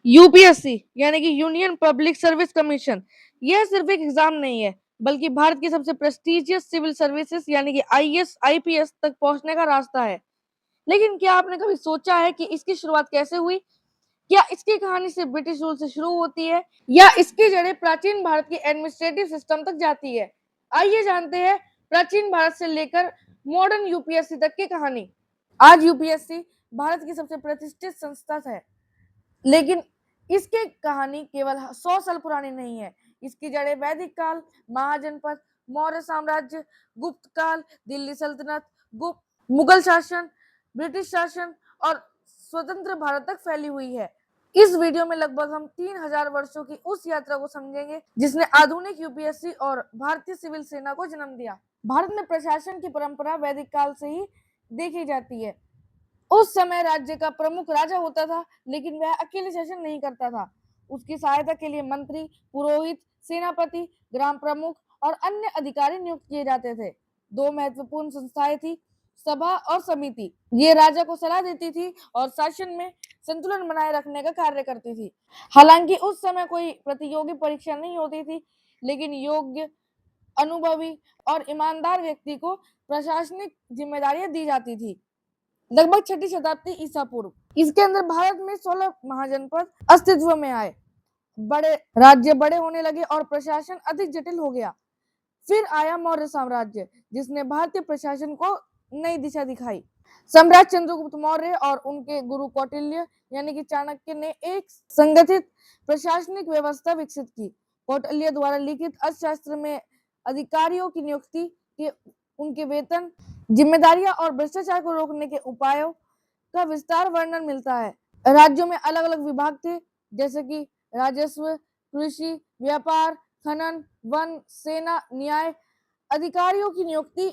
UPSC यानी कि union public service commission, यह सिर्फ एक एग्जाम नहीं है बल्कि भारत की सबसे प्रेस्टिजियस सिविल सर्विसेज यानी कि आईएएस आईपीएस तक पहुंचने का रास्ता है। लेकिन क्या आपने कभी सोचा है कि इसकी शुरुआत कैसे हुई? क्या इसकी कहानी सिर्फ ब्रिटिश रूल से शुरू होती है या इसकी जड़ें प्राचीन भारत की एडमिनिस्ट्रेटिव सिस्टम तक जाती है? आइए जानते हैं प्राचीन भारत से लेकर मॉडर्न यूपीएससी तक की कहानी। आज यूपीएससी भारत की सबसे प्रतिष्ठित संस्था है, लेकिन इसकी कहानी केवल 100 साल पुरानी नहीं है। इसकी जड़ें वैदिक काल, महाजनपद, मौर्य साम्राज्य, गुप्त काल, दिल्ली सल्तनत, गुप्त मुगल शासन, ब्रिटिश शासन और स्वतंत्र भारत तक फैली हुई है। इस वीडियो में लगभग हम 3000 वर्षों की उस यात्रा को समझेंगे जिसने आधुनिक यूपीएससी और भारतीय सिविल सेना को जन्म दिया। भारत में प्रशासन की परंपरा वैदिक काल से ही देखी जाती है। उस समय राज्य का प्रमुख राजा होता था, लेकिन वह अकेले शासन नहीं करता था। उसकी सहायता के लिए मंत्री, पुरोहित, सेनापति, ग्राम प्रमुख और अन्य अधिकारी नियुक्त किए जाते थे। दो महत्वपूर्ण संस्थाएं थी, सभा और समिति। ये राजा को सलाह देती थी और शासन में संतुलन बनाए रखने का कार्य करती थी। हालांकि उस समय कोई प्रतियोगी परीक्षा नहीं होती थी, लेकिन योग्य, अनुभवी और ईमानदार व्यक्ति को प्रशासनिक जिम्मेदारियां दी जाती थी। लगभग छठी शताब्दी ईसा पूर्व इसके अंदर भारत में 16 महाजनपद अस्तित्व में आए। बड़े राज्य बड़े होने लगे और प्रशासन अधिक जटिल हो गया। फिर आया मौर्य साम्राज्य, जिसने भारतीय प्रशासन को नई दिशा दिखाई। सम्राट चंद्रगुप्त मौर्य और उनके गुरु कौटिल्य यानी कि चाणक्य ने एक संगठित प्रशासनिक व्यवस्था विकसित की। कौटिल्य द्वारा लिखित अर्थशास्त्र में अधिकारियों की नियुक्ति के, उनके वेतन, जिम्मेदारियां और भ्रष्टाचार को रोकने के उपायों का विस्तार वर्णन मिलता है। राज्यों में अलग अलग विभाग थे, जैसे कि राजस्व, कृषि, व्यापार, खनन, वन, सेना, न्याय। अधिकारियों की नियुक्ति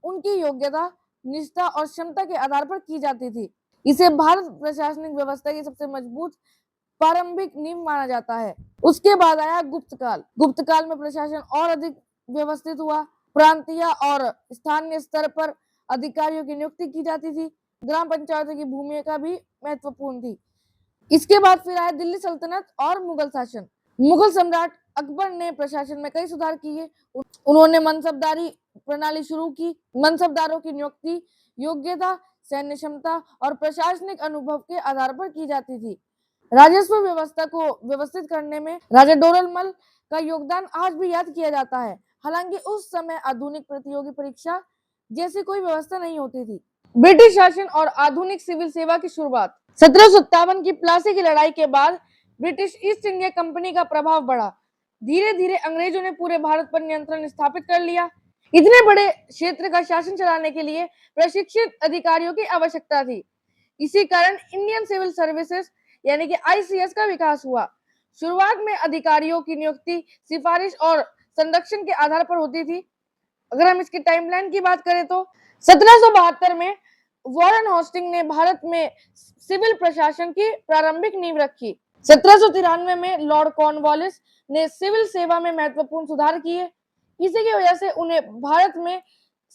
उनकी योग्यता, निष्ठा और क्षमता के आधार पर की जाती थी। इसे भारत प्रशासनिक व्यवस्था की सबसे मजबूत प्रारंभिक नींव माना जाता है। उसके बाद आया गुप्त काल। गुप्त काल में प्रशासन और अधिक व्यवस्थित हुआ। प्रांतीय और स्थानीय स्तर पर अधिकारियों की नियुक्ति की जाती थी। ग्राम पंचायतों की भूमिका भी महत्वपूर्ण थी। इसके बाद फिर आया दिल्ली सल्तनत और मुगल शासन। मुगल सम्राट अकबर ने प्रशासन में कई सुधार किए। उन्होंने मनसबदारी प्रणाली शुरू की। मनसबदारों की नियुक्ति योग्यता, सैन्य क्षमता और प्रशासनिक अनुभव के आधार पर की जाती थी। राजस्व व्यवस्था को व्यवस्थित करने में राजा डोरलमल का योगदान आज भी याद किया जाता है। हालांकि उस समय आधुनिक प्रतियोगी परीक्षा जैसी कोई व्यवस्था नहीं होती थी। ब्रिटिश शासन और आधुनिक सिविल सेवा की शुरुआत। 1757 की प्लासी की लड़ाई के बाद ब्रिटिश ईस्ट इंडिया कंपनी का प्रभाव बढ़ा। धीरे धीरे अंग्रेजों ने पूरे भारत पर नियंत्रण स्थापित कर लिया। इतने बड़े क्षेत्र का शासन चलाने के लिए प्रशिक्षित अधिकारियों की आवश्यकता थी। इसी कारण इंडियन सिविल सर्विसेज यानी कि आईसीएस का विकास हुआ। शुरुआत में अधिकारियों की नियुक्ति सिफारिश और संरक्षण के आधार पर होती थी। अगर हम इसकी टाइमलाइन की बात करें तो 1772 में वॉरेन हॉस्टिंग ने भारत में सिविल प्रशासन की प्रारंभिक नींव रखी। 1793 में लॉर्ड कॉर्नवालिस ने सिविल सेवा में महत्वपूर्ण सुधार किए। इसी की वजह से उन्हें भारत में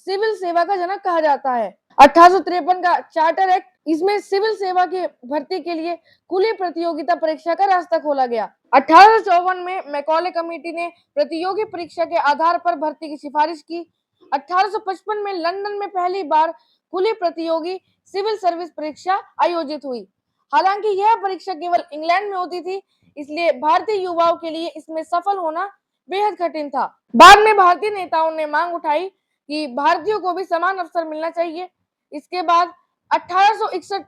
सिविल सेवा का जनक कहा जाता है। 1853 का चार्टर एक्ट, इसमें सिविल सेवा की भर्ती के लिए खुली प्रतियोगिता परीक्षा का रास्ता खोला गया। 1854 में मैकॉले कमेटी ने प्रतियोगी परीक्षा के आधार पर भर्ती की सिफारिश की। 1855 में लंदन में पहली बार खुली प्रतियोगी सिविल सर्विस परीक्षा आयोजित हुई। हालांकि यह परीक्षा केवल इंग्लैंड में होती थी, इसलिए भारतीय युवाओं के लिए इसमें सफल होना बेहद कठिन था। बाद में भारतीय नेताओं ने मांग उठाई कि भारतीयों को भी समान अवसर मिलना चाहिए। इसके बाद 1861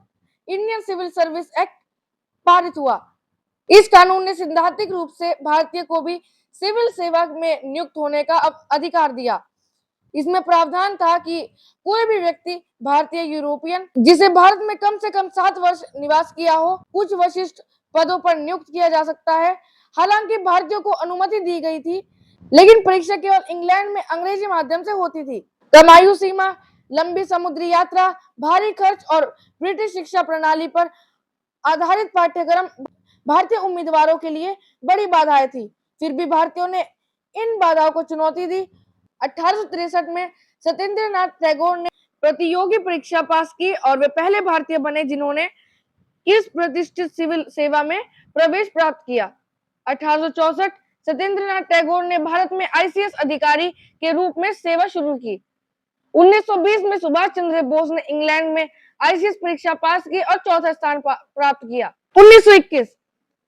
इंडियन सिविल सर्विस एक्ट पारित हुआ। इस कानून ने सैद्धांतिक रूप से भारतीय को भी सिविल सेवा में नियुक्त होने का अधिकार दिया। इसमें प्रावधान था कि कोई भी व्यक्ति भारतीय, यूरोपियन जिसे भारत में कम से कम 7 वर्ष निवास किया हो, कुछ विशिष्ट पदों पर नियुक्त किया जा सकता है। हालांकि भारतीयों को अनुमति दी गई थी, लेकिन परीक्षा केवल इंग्लैंड में अंग्रेजी माध्यम से होती थी। कम आयु सीमा, लंबी समुद्री यात्रा, भारी खर्च और ब्रिटिश शिक्षा प्रणाली पर आधारित पाठ्यक्रम भारतीय उम्मीदवारों के लिए बड़ी बाधाएं थी। फिर भी भारतीयों ने इन बाधाओं को चुनौती दी। 1863 में सत्येंद्रनाथ टैगोर ने प्रतियोगी परीक्षा पास की और वे पहले भारतीय बने जिन्होंने किस प्रतिष्ठित सिविल सेवा में प्रवेश प्राप्त किया? 1864 सत्येंद्रनाथ टैगोर ने भारत में आईसीएस अधिकारी के रूप में सेवा शुरू की। 1920 में सुभाष चंद्र बोस ने इंग्लैंड में आईसीएस परीक्षा पास की और चौथा स्थान प्राप्त किया। 1921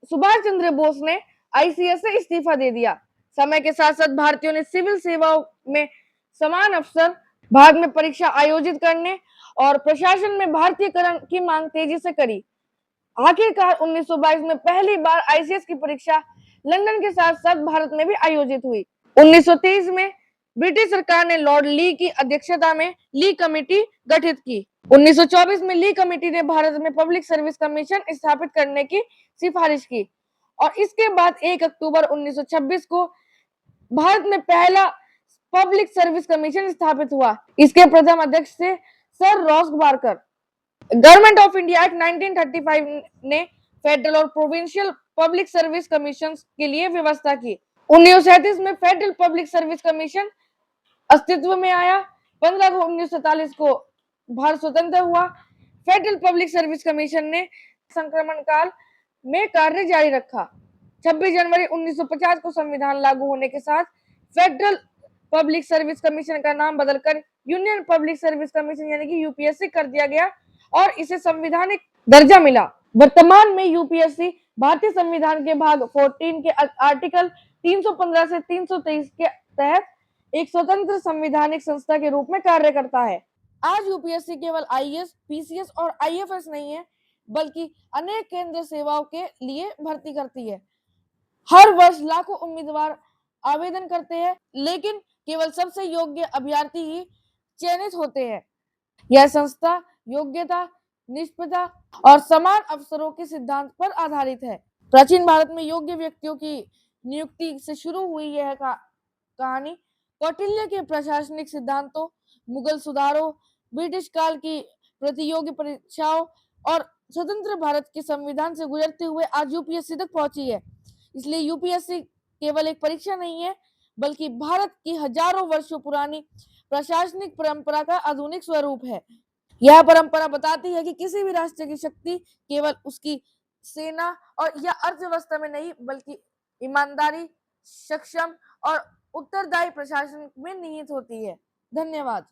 सुभाष चंद्र बोस ने आईसीएस से इस्तीफा दे दिया। समय के साथ साथ भारतीयों ने सिविल सेवाओं में समान अवसर, भाग में परीक्षा आयोजित करने और प्रशासन में भारतीयकरण की मांग तेजी से करी। आखिरकार 1922 में पहली बार आईसीएस की परीक्षा लंदन के साथ साथ भारत में भी आयोजित हुई। 1923 में ब्रिटिश सरकार ने लॉर्ड ली की अध्यक्षता में ली कमेटी गठित की। 1924 में ली कमेटी ने भारत में पब्लिक सर्विस कमीशन स्थापित करने की सिफारिश की और इसके बाद 1 अक्टूबर 1926 को भारत में पहला पब्लिक सर्विस कमीशन स्थापित हुआ। इसके प्रथम अध्यक्ष थे sir Ross Barker. Government of India act 1935 ने फेडरल और प्रोविंशियल पब्लिक सर्विस कमीशन के लिए व्यवस्था की। 1937 में फेडरल पब्लिक सर्विस कमीशन अस्तित्व में आया। 15 अगस्त 1947 को भारत स्वतंत्र हुआ। फेडरल पब्लिक सर्विस कमीशन ने संक्रमण काल में कार्य जारी रखा। 26 जनवरी 1950 को संविधान लागू होने के साथ फेडरल पब्लिक सर्विस कमीशन का नाम बदलकर यूनियन पब्लिक सर्विस कमीशन यानी कि यूपीएससी कर दिया गया और इसे संवैधानिक दर्जा मिला। वर्तमान में यूपीएससी भारतीय संविधान के भाग 14 के आर्टिकल 315 से 323 के तहत एक स्वतंत्र संवैधानिक संस्था के रूप में कार्य करता है। आज यूपीएससी केवल आईएएस, पीसीएस और आईएफएस नहीं है, बल्कि अनेक केंद्र सेवाओं के लिए भर्ती करती है। हर वर्ष लाखों उम्मीदवार आवेदन करते हैं, लेकिन केवल सबसे योग्य अभ्यर्थी ही चयनित होते हैं। यह संस्था योग्यता, निष्पक्षता और समान अवसरों के सिद्धांत पर आधारित है। प्राचीन भारत में योग्य व्यक्तियों की नियुक्ति से शुरू हुई यह कहानी कौटिल्य के प्रशासनिक सिद्धांतों, मुगल सुधारों, ब्रिटिश काल की प्रतियोगी परीक्षाओं और स्वतंत्र भारत के संविधान से गुजरते हुए आज यूपीएससी तक पहुंची है। इसलिए यूपीएससी केवल एक परीक्षा नहीं है, बल्कि भारत की हजारों वर्षों पुरानी प्रशासनिक परंपरा का आधुनिक स्वरूप है। यह परंपरा बताती है कि किसी भी राष्ट्र की शक्ति केवल उसकी सेना और या अर्थव्यवस्था में नहीं, बल्कि ईमानदारी, सक्षम और उत्तरदायी प्रशासन में निहित होती है। धन्यवाद।